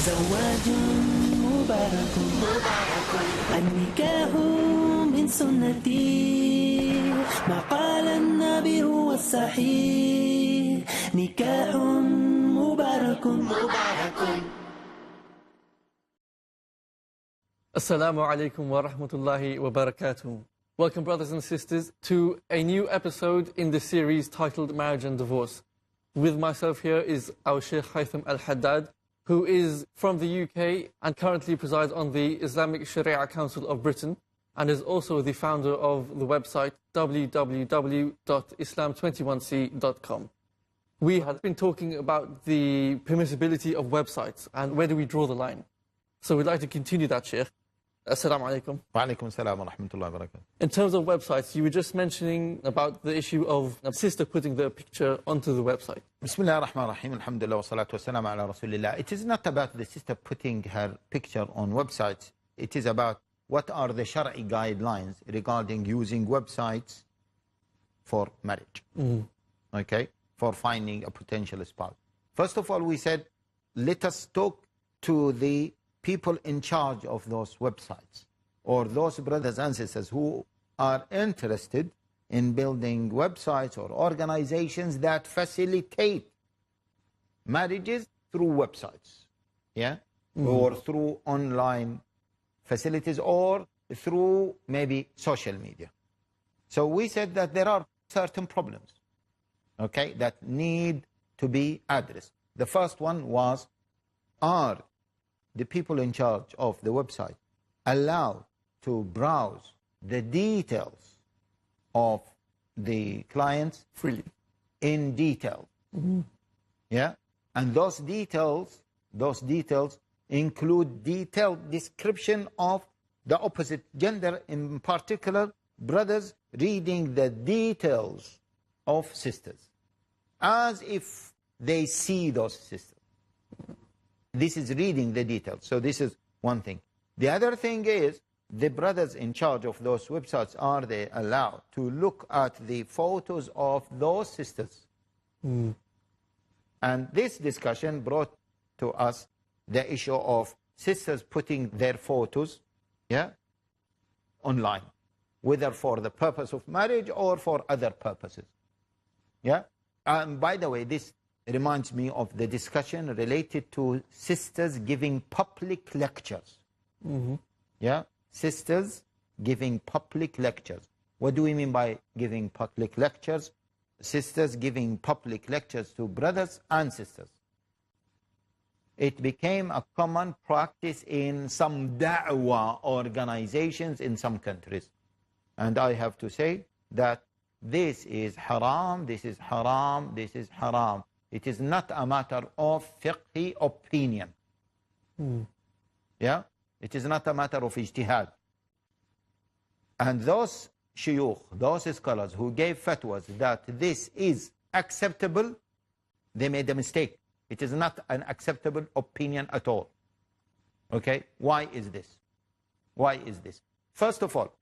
زواج مبارك النكاح من سنتي ما قال النبي هو الصحيح نكاح مبارك Assalamu alaikum wa rahmatullahi wa barakatuh. Welcome, brothers and sisters, to a new episode in the series titled Marriage and Divorce. With myself here is our Sheikh Haitham Al Haddad, who is from the UK and currently presides on the Islamic Sharia Council of Britain, and is also the founder of the website www.islam21c.com. We have been talking about the permissibility of websites and where do we draw the line. So we'd like to continue that, Sheikh. Assalamu alaikum. Wa alaikum assalam wa rahmatullahi wa barakatuh. In terms of websites, you were just mentioning about the issue of a sister putting their picture onto the website. Bismillah ar-Rahman ar-Rahim, alhamdulillah wa salatu wa salam ala rasulillah. It is not about the sister putting her picture on websites. It is about what are the Shari'i guidelines regarding using websites for marriage. Okay? For finding a potential spouse. First of all, we said, let us talk to the people in charge of those websites, or those brothers and sisters who are interested in building websites or organizations that facilitate marriages through websites, or through online facilities, or through maybe social media. So we said that there are certain problems, okay, that need to be addressed. The first one was, are the people in charge of the website allowed to browse the details of the clients Freely. in detail? Yeah, and those details include detailed description of the opposite gender, in particular brothers reading the details of sisters as if they see those sisters. This is reading the details. So this is one thing. The other thing is, the brothers in charge of those websites, are they allowed to look at the photos of those sisters? And this discussion brought to us the issue of sisters putting their photos online, whether for the purpose of marriage or for other purposes. And by the way, this reminds me of the discussion related to sisters giving public lectures. Sisters giving public lectures. What do we mean by giving public lectures? Sisters giving public lectures to brothers and sisters. It became a common practice in some da'wah organizations in some countries. And I have to say that this is haram, this is haram, this is haram. It is not a matter of fiqhi opinion. It is not a matter of ijtihad. And those shuyukh, those scholars who gave fatwas that this is acceptable, they made a mistake. It is not an acceptable opinion at all. Okay? Why is this? Why is this? First of all,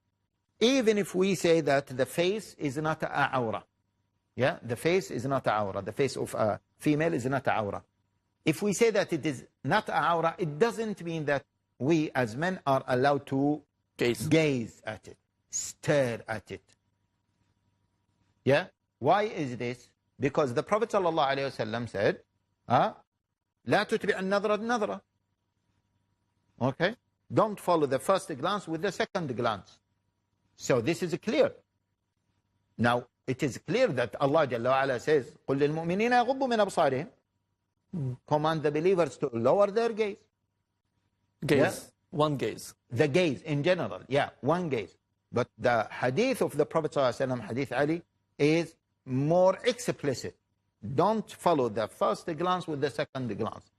even if we say that the face is not a awra, the face is not a awra, the face of a female is not a awra. If we say that it is not a awra, it doesn't mean that we as men are allowed to gaze at it, stare at it. Why is this? Because the Prophet ﷺ said, لا تتبع النظرة النظرة. Okay? Don't follow the first glance with the second glance. So this is clear. Now, it is clear that Allah Jalla wa Ala says, قُلْ لِلْمُؤْمِنِينَ يَغُضُّوا مِنْ أَبْصَارِهِمْ. Command the believers to lower their gaze. One gaze. The gaze in general, one gaze. But the hadith of the Prophet ﷺ, Hadith Ali, is more explicit. Don't follow the first glance with the second glance.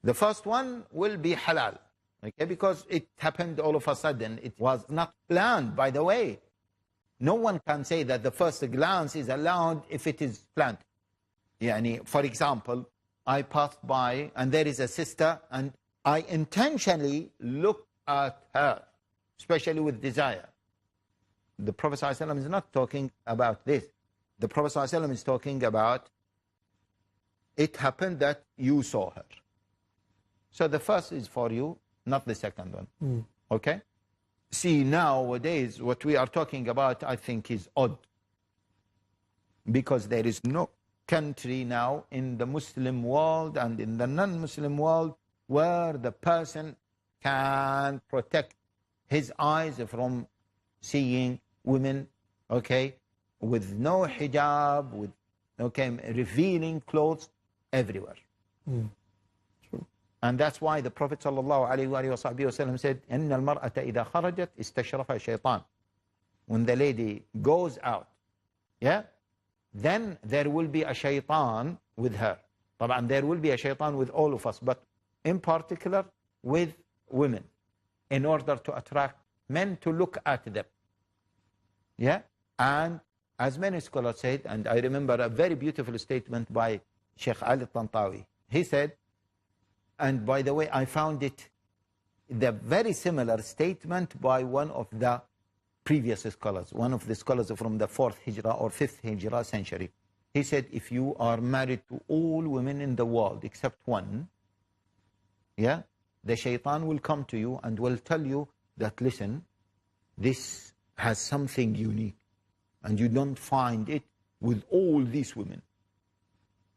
The first one will be halal, okay, because it happened all of a sudden. It was not planned, by the way. No one can say that the first glance is allowed if it is planned. For example, I passed by and there is a sister and I intentionally look at her, especially with desire. The Prophet ﷺ is not talking about this. The Prophet ﷺ is talking about, it happened that you saw her. So the first is for you, not the second one. Okay? See, nowadays, what we are talking about, I think, is odd. Because there is no country now in the Muslim world and in the non-Muslim world where the person can protect his eyes from seeing women, okay, with no hijab, with, okay, revealing clothes everywhere. True. And that's why the Prophet ﷺ said, إِنَّ الْمَرْأَةَ إِذَا خَرَجَتْ إِسْتَشْرَفَ الشَّيْطَانِ. When the lady goes out, yeah, then there will be a shaitan with her. طبعا there will be a shaitan with all of us, but in particular with women, in order to attract men to look at them. Yeah? And as many scholars said, and I remember a very beautiful statement by Sheikh Ali Tantawi. He said, and by the way, I found it the very similar statement by one of the previous scholars, one of the scholars from the 4th Hijrah or 5th Hijrah century. He said, if you are married to all women in the world except one, yeah, the shaitan will come to you and will tell you that, listen, this has something unique and you don't find it with all these women.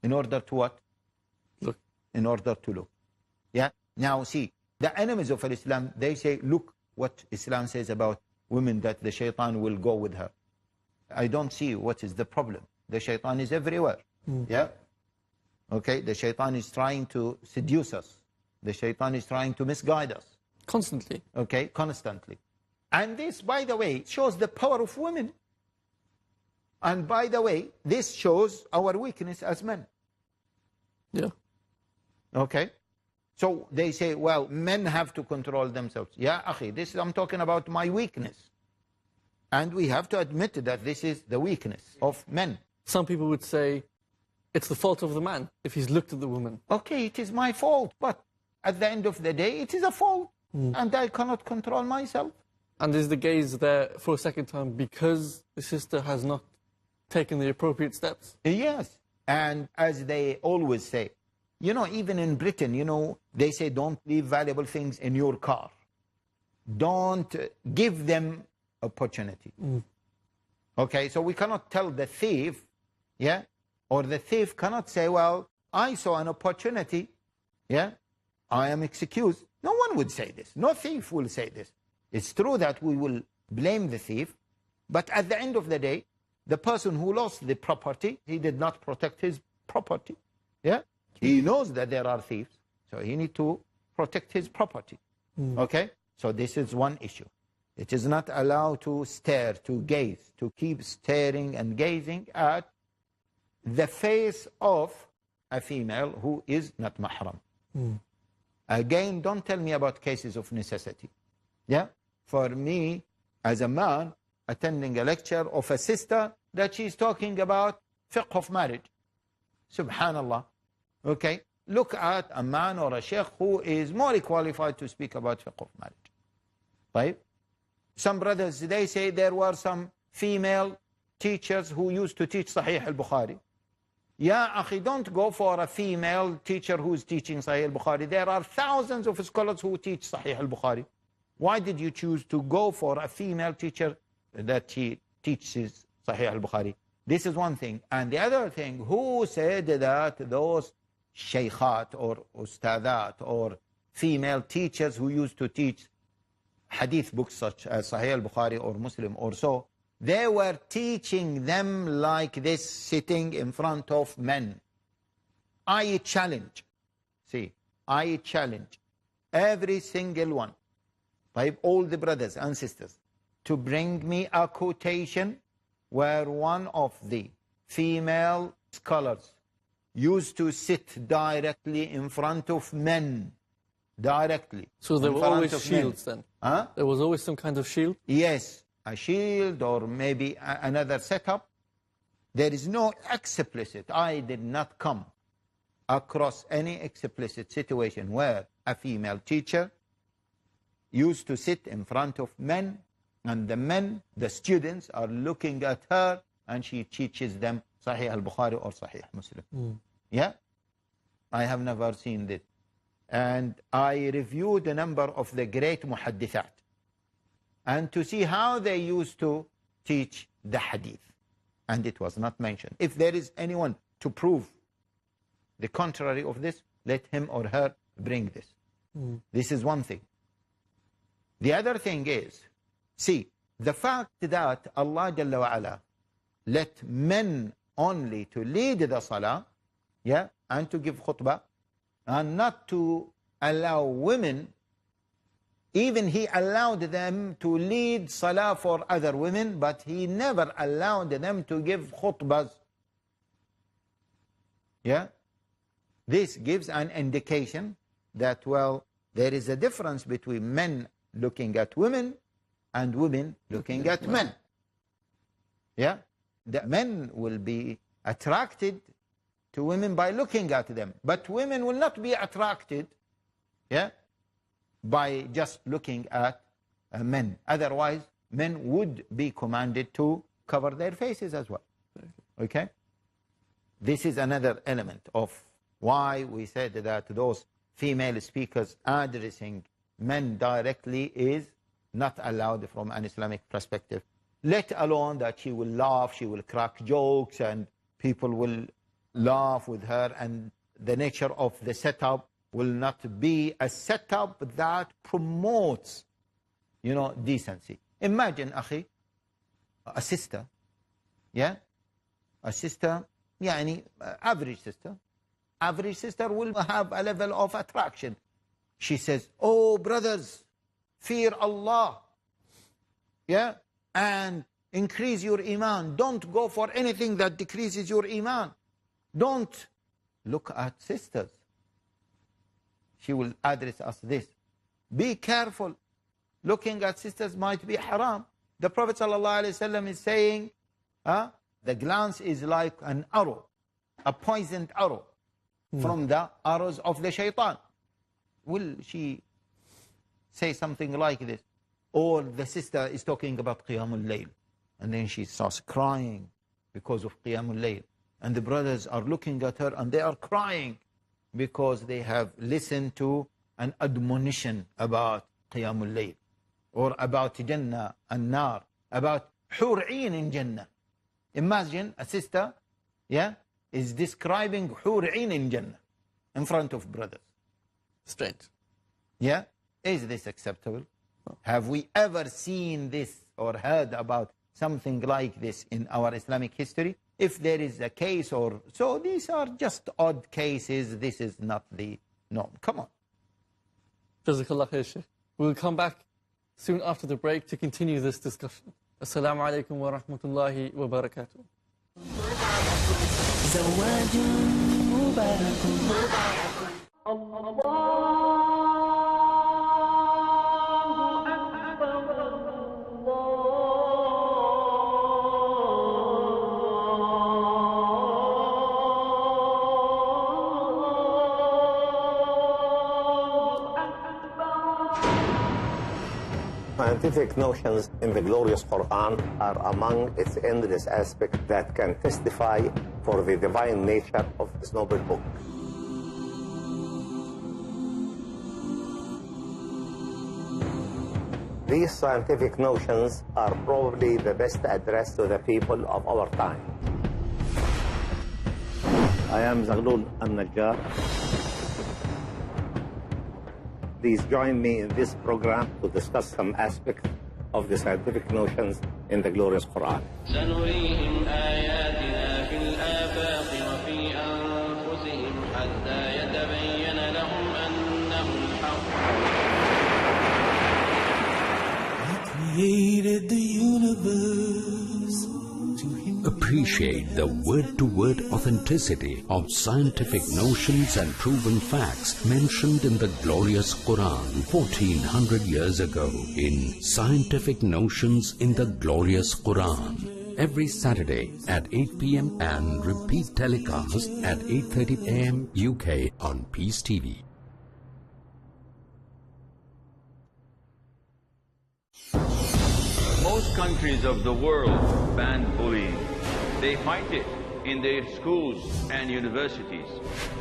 In order to what? Look. In order to look. Yeah. Now see, the enemies of Islam, they say, look what Islam says about women, that the shaitan will go with her. I don't see what is the problem. The shaitan is everywhere. Yeah. Okay. The shaitan is trying to seduce us. The shaitan is trying to misguide us. Constantly. Okay. Constantly. And this, by the way, shows the power of women. And by the way, this shows our weakness as men. Yeah. Okay. So they say, well, men have to control themselves. Yeah, akhi, this I'm talking about my weakness. And we have to admit that this is the weakness of men. Some people would say it's the fault of the man if he's looked at the woman. Okay, it is my fault, but at the end of the day, it is a fault. And I cannot control myself. And is the gaze there for a second time because the sister has not taken the appropriate steps? Yes. And as they always say, you know, even in Britain, you know, they say don't leave valuable things in your car. Don't give them opportunity. Okay, so we cannot tell the thief, yeah, or the thief cannot say, well, I saw an opportunity, yeah, I am excused. No one would say this. No thief will say this. It's true that we will blame the thief, but at the end of the day, the person who lost the property, he did not protect his property. Yeah? He knows that there are thieves, so he needs to protect his property. Okay? So this is one issue. It is not allowed to stare, to gaze, to keep staring and gazing at the face of a female who is not mahram. Again, don't tell me about cases of necessity. Yeah? For me, as a man, attending a lecture of a sister that she's talking about fiqh of marriage. Subhanallah. Okay? Look at a man or a sheikh who is more qualified to speak about fiqh of marriage. Right? Some brothers, they say there were some female teachers who used to teach Sahih al-Bukhari. Yeah, akhi, don't go for a female teacher who is teaching Sahih al-Bukhari. There are thousands of scholars who teach Sahih al-Bukhari. Why did you choose to go for a female teacher that she teaches Sahih al-Bukhari? This is one thing. And the other thing, who said that those shaykhat or ustadat or female teachers who used to teach hadith books such as Sahih al-Bukhari or Muslim or so, they were teaching them like this, sitting in front of men? I challenge, see, I challenge every single one, by all the brothers and sisters, to bring me a quotation where one of the female scholars used to sit directly in front of men. Directly. So there were always shields then? Huh? There was always some kind of shield? Yes, a shield or maybe another setup. There is no explicit. I did not come across any explicit situation where a female teacher used to sit in front of men, and the men, the students, are looking at her, and she teaches them Sahih al-Bukhari or Sahih Muslim. Yeah? I have never seen this. and I reviewed a number of the great muhaddithat and to see how they used to teach the hadith. And it was not mentioned. If there is anyone to prove the contrary of this, let him or her bring this. This is one thing. The other thing is, see, the fact that Allah Jalla wa Ala let men only to lead the salah, yeah, and to give khutbah, and not to allow women, even He allowed them to lead salah for other women, but He never allowed them to give khutbahs. Yeah? This gives an indication that, well, there is a difference between men looking at women and women looking at men. Yeah? The men will be attracted to women by looking at them, but women will not be attracted, yeah, by just looking at men. Otherwise, men would be commanded to cover their faces as well. Okay? This is another element of why we said that those female speakers addressing men directly is not allowed from an Islamic perspective. Let alone that she will laugh, she will crack jokes, and people will laugh with her, and the nature of the setup will not be a setup that promotes, decency. Imagine, akhi, a sister, yeah? A sister, average sister will have a level of attraction. She says, oh, brothers, fear Allah, yeah? And increase your iman. Don't go for anything that decreases your iman. Don't look at sisters. She will address us this. Be careful. Looking at sisters might be haram. The Prophet ﷺ is saying, the glance is like an arrow, a poisoned arrow from the arrows of the shaitan. Will she say something like this? Or the sister is talking about Qiyamul Layl, and then she starts crying because of Qiyamul Layl. And the brothers are looking at her and they are crying because they have listened to an admonition about Qiyamul Layl, or about Jannah and Nar, about Hur'een in Jannah. Imagine a sister, is describing Hur'een in Jannah in front of brothers. Strange. Yeah? Is this acceptable? Have we ever seen this or heard about something like this in our Islamic history? If there is a case or so, these are just odd cases. This is not the norm. Come on. Jazakallah khair, Sheikh. We'll come back soon after the break to continue this discussion. Assalamu alaikum wa rahmatullahi wa barakatuh. زواج مبارك. Scientific notions in the glorious Quran are among its endless aspects that can testify for the divine nature of this noble book. These scientific notions are probably the best addressed to the people of our time. I am Zaghlul Al-Najjar. Please join me in this program to discuss some aspects of the scientific notions in the glorious Quran. سنريهم آياتنا في الآفاق وفي أنفسهم حتى يتبين لهم أنه الحق. He created the universe. Appreciate the word-to-word authenticity of scientific notions and proven facts mentioned in the glorious Quran 1400 years ago in Scientific Notions in the Glorious Quran. Every Saturday at 8 p.m. and repeat telecast at 8:30 a.m. UK on Peace TV. Most countries of the world ban bullying. They fight it. in their schools and universities.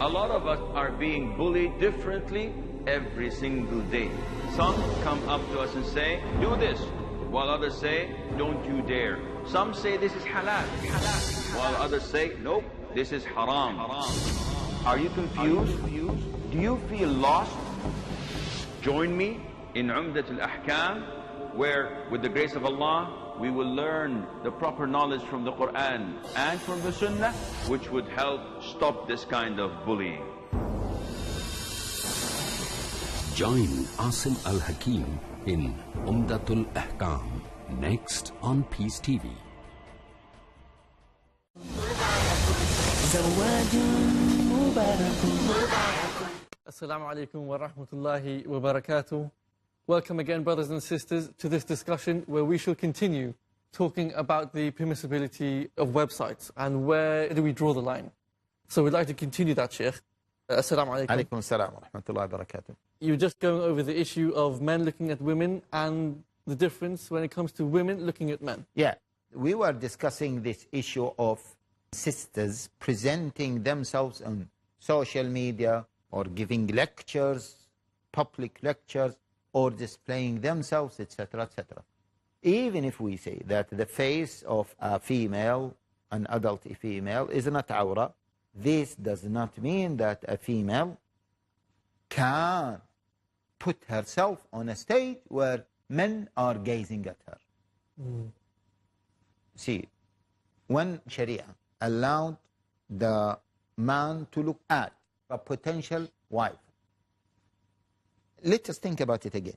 A lot of us are being bullied differently every single day. Some come up to us and say, do this, while others say, don't you dare. Some say this is halal, while others say, nope, this is haram. Are you confused? Do you feel lost? Join me in Umdat al-Ahkam, where with the grace of Allah, we will learn the proper knowledge from the Quran and from the Sunnah, which would help stop this kind of bullying. Join Asim Al Hakim in Umdatul Ahkam, next on Peace TV. Assalamu alaikum wa rahmatullahi wa barakatuh. Welcome again, brothers and sisters, to this discussion where we shall continue talking about the permissibility of websites and where do we draw the line. So we'd like to continue that, Sheikh. Assalamu alaikum. Alaikum assalam wa rahmatullahi wa barakatuh. You were just going over the issue of men looking at women and the difference when it comes to women looking at men. Yeah, we were discussing this issue of sisters presenting themselves on social media or giving lectures, public lectures, or displaying themselves, etc., etc. Even if we say that the face of a female, an adult female, is not awra, this does not mean that a female can put herself on a stage where men are gazing at her. See, when Sharia allowed the man to look at a potential wife, let us think about it again.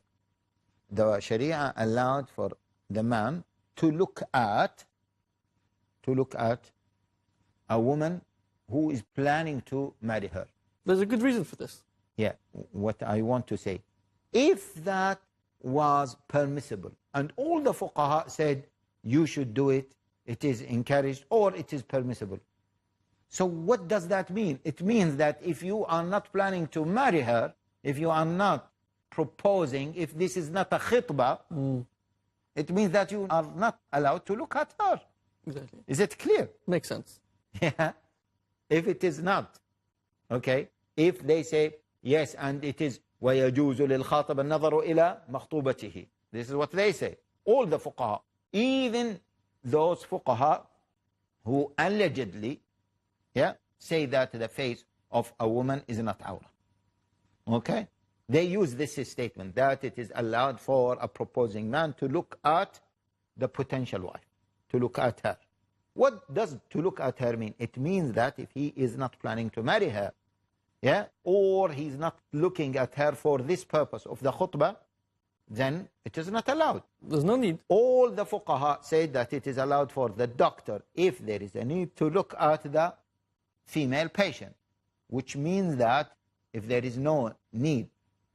The Sharia allowed for the man to look at a woman who is planning to marry her. There's a good reason for this. Yeah, what I want to say, if that was permissible and all the fuqaha said you should do it, it is encouraged or it is permissible. So what does that mean? It means that if you are not planning to marry her, if you are not proposing, if this is not a khitbah, it means that you are not allowed to look at her. Exactly. Is it clear? Makes sense. Yeah. If it is not, okay, if they say, yes, and it is وَيَجُوزُ لِلْخَاطِبَ النَّظَرُ إِلَى مَخْطُوبَتِهِ. This is what they say. All the fuqaha, even those fuqaha who allegedly say that the face of a woman is not awra. Okay? They use this statement that it is allowed for a proposing man to look at the potential wife, to look at her. What does to look at her mean? It means that if he is not planning to marry her, or he's not looking at her for this purpose of the khutbah, then it is not allowed. There's no need. All the fuqaha say that it is allowed for the doctor, if there is a need, to look at the female patient, which means that if there is no need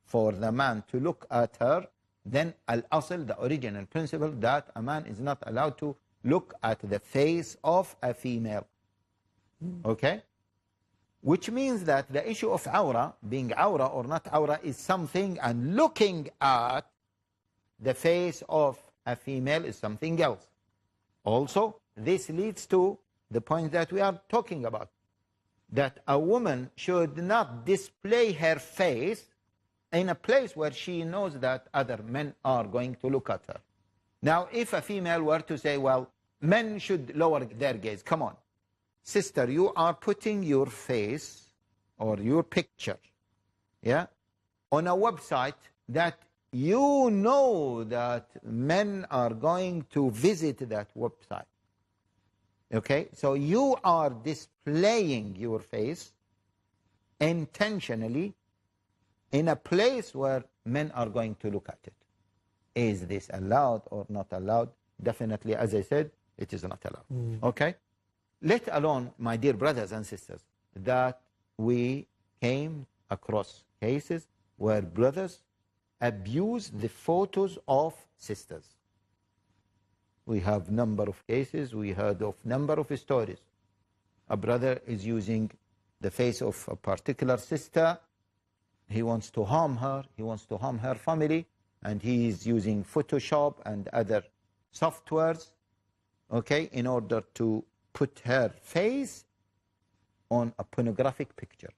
for the man to look at her, then al-asl, the original principle, that a man is not allowed to look at the face of a female. Okay? Which means that the issue of awra, being awra or not awra, is something, and looking at the face of a female is something else. Also, this leads to the point that we are talking about, that a woman should not display her face in a place where she knows that other men are going to look at her. Now, if a female were to say, well, men should lower their gaze, come on. Sister, you are putting your face or your picture, on a website that you know that men are going to visit that website. Okay? So you are displaying your face intentionally in a place where men are going to look at it. Is this allowed or not allowed? Definitely, as I said, it is not allowed. Okay? Let alone, my dear brothers and sisters, that we came across cases where brothers abuse the photos of sisters. We have number of cases, we heard of number of stories. A brother is using the face of a particular sister. He wants to harm her, he wants to harm her family, and he is using Photoshop and other softwares, okay, in order to put her face on a pornographic picture.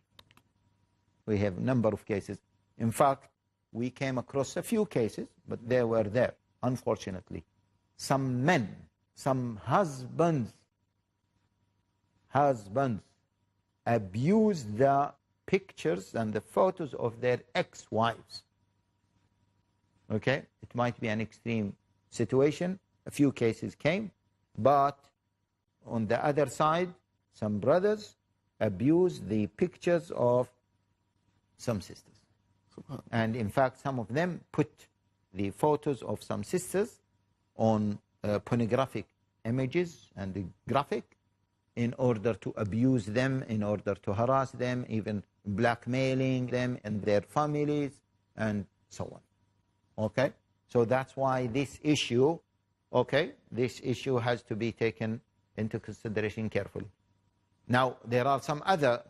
We have a number of cases. In fact, we came across a few cases, but they were there, unfortunately. Some men, some husbands abuse the pictures and the photos of their ex-wives. Okay? It might be an extreme situation. A few cases came. But on the other side, some brothers abuse the pictures of some sisters. And in fact, some of them put the photos of some sisters on pornographic images and the graphic in order to abuse them, in order to harass them, even blackmailing them and their families, and so on. Okay? So that's why this issue, this issue has to be taken into consideration carefully. Now, there are some other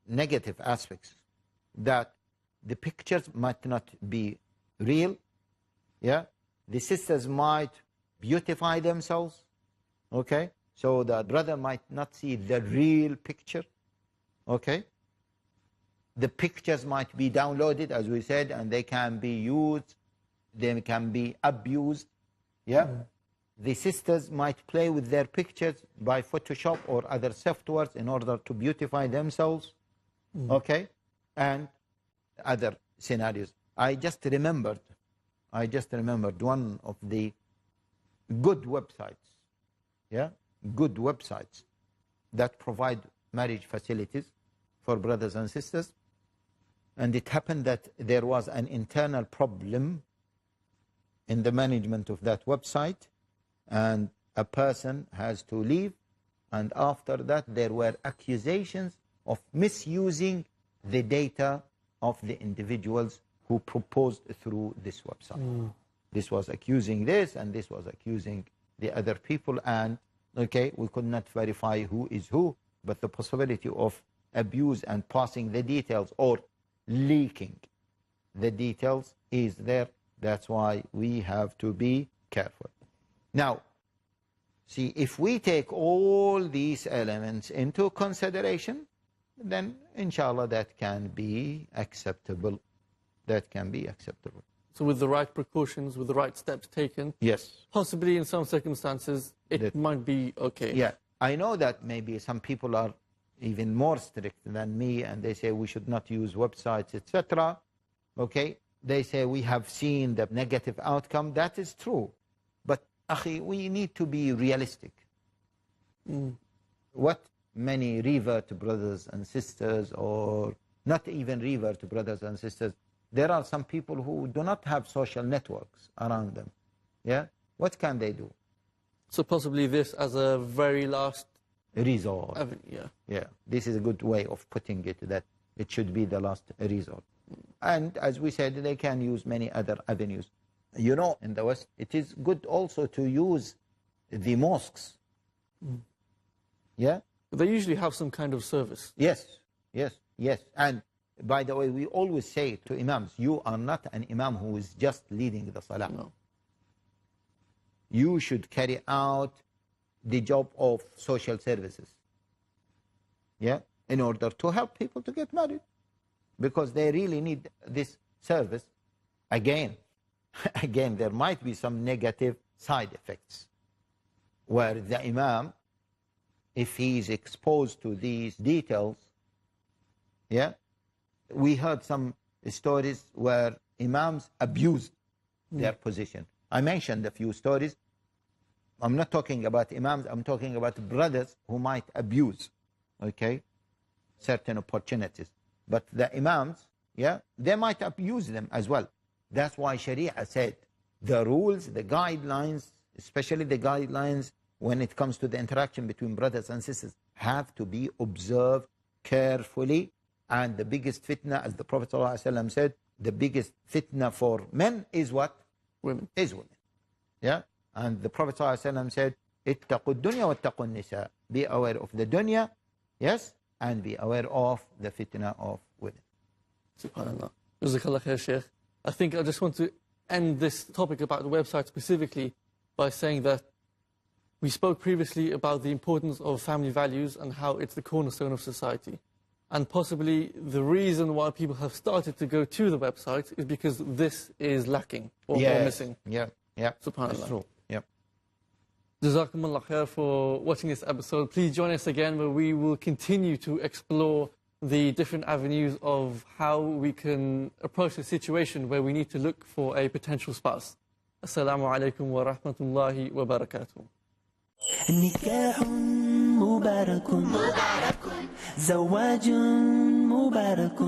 negative aspects that the pictures might not be real. Yeah? The sisters might beautify themselves. Okay? So the brother might not see the real picture. Okay? The pictures might be downloaded, as we said, and they can be used, they can be abused. Yeah? The sisters might play with their pictures by Photoshop or other softwares in order to beautify themselves. Okay? And other scenarios. I just remembered one of the good websites, good websites that provide marriage facilities for brothers and sisters. And it happened that there was an internal problem in the management of that website, and a person has to leave, and after that there were accusations of misusing the data of the individuals who proposed through this website. This was accusing this, and this was accusing the other people, and we could not verify who is who, but the possibility of abuse and passing the details or leaking the details is there. That's why we have to be careful. Now, see, if we take all these elements into consideration, then inshallah that can be acceptable. That can be acceptable. So with the right precautions, with the right steps taken, yes, possibly in some circumstances it might be okay. Yeah, I know that maybe some people are even more strict than me, and they say we should not use websites, etc. Okay, they say we have seen the negative outcome. That is true, but akhi, we need to be realistic. What many revert brothers and sisters, or not even revert brothers and sisters, there are some people who do not have social networks around them. Yeah, what can they do? So possibly this as a very last resort. Yeah. This is a good way of putting it, that it should be the last resort. And as we said, they can use many other avenues. You know, in the West, it is good also to use the mosques. Yeah? They usually have some kind of service. Yes. And by the way, we always say to imams, you are not an imam who is just leading the salah. No. You should carry out the job of social services. Yeah? In order to help people to get married. Because they really need this service. Again, there might be some negative side effects where the imam, if he is exposed to these details, yeah, we heard some stories where imams abused their position. I mentioned a few stories. I'm not talking about imams, I'm talking about brothers who might abuse, certain opportunities. But the imams, yeah, they might abuse them as well. That's why Sharia said the rules, the guidelines, especially the guidelines when it comes to the interaction between brothers and sisters, have to be observed carefully. And the biggest fitna, as the Prophet ﷺ said, the biggest fitna for men is what? Women. Is women. Yeah? And the Prophet ﷺ said, اتقوا الدنيا واتقوا النساء. Be aware of the dunya, yes, and be aware of the fitna of women. SubhanAllah. Jazakallah khair, Shaykh. I think I just want to end this topic about the website specifically by saying that We spoke previously about the importance of family values and how it's the cornerstone of society. And possibly the reason why people have started to go to the website is because this is lacking or missing. Yeah, yeah. Subhanallah. That's true. Yeah. Jazakumullah khair for watching this episode. Please join us again where we will continue to explore the different avenues of how we can approach a situation where we need to look for a potential spouse. Assalamu alaikum wa rahmatullahi wa barakatuh. نكاح مبارك زواج مبارك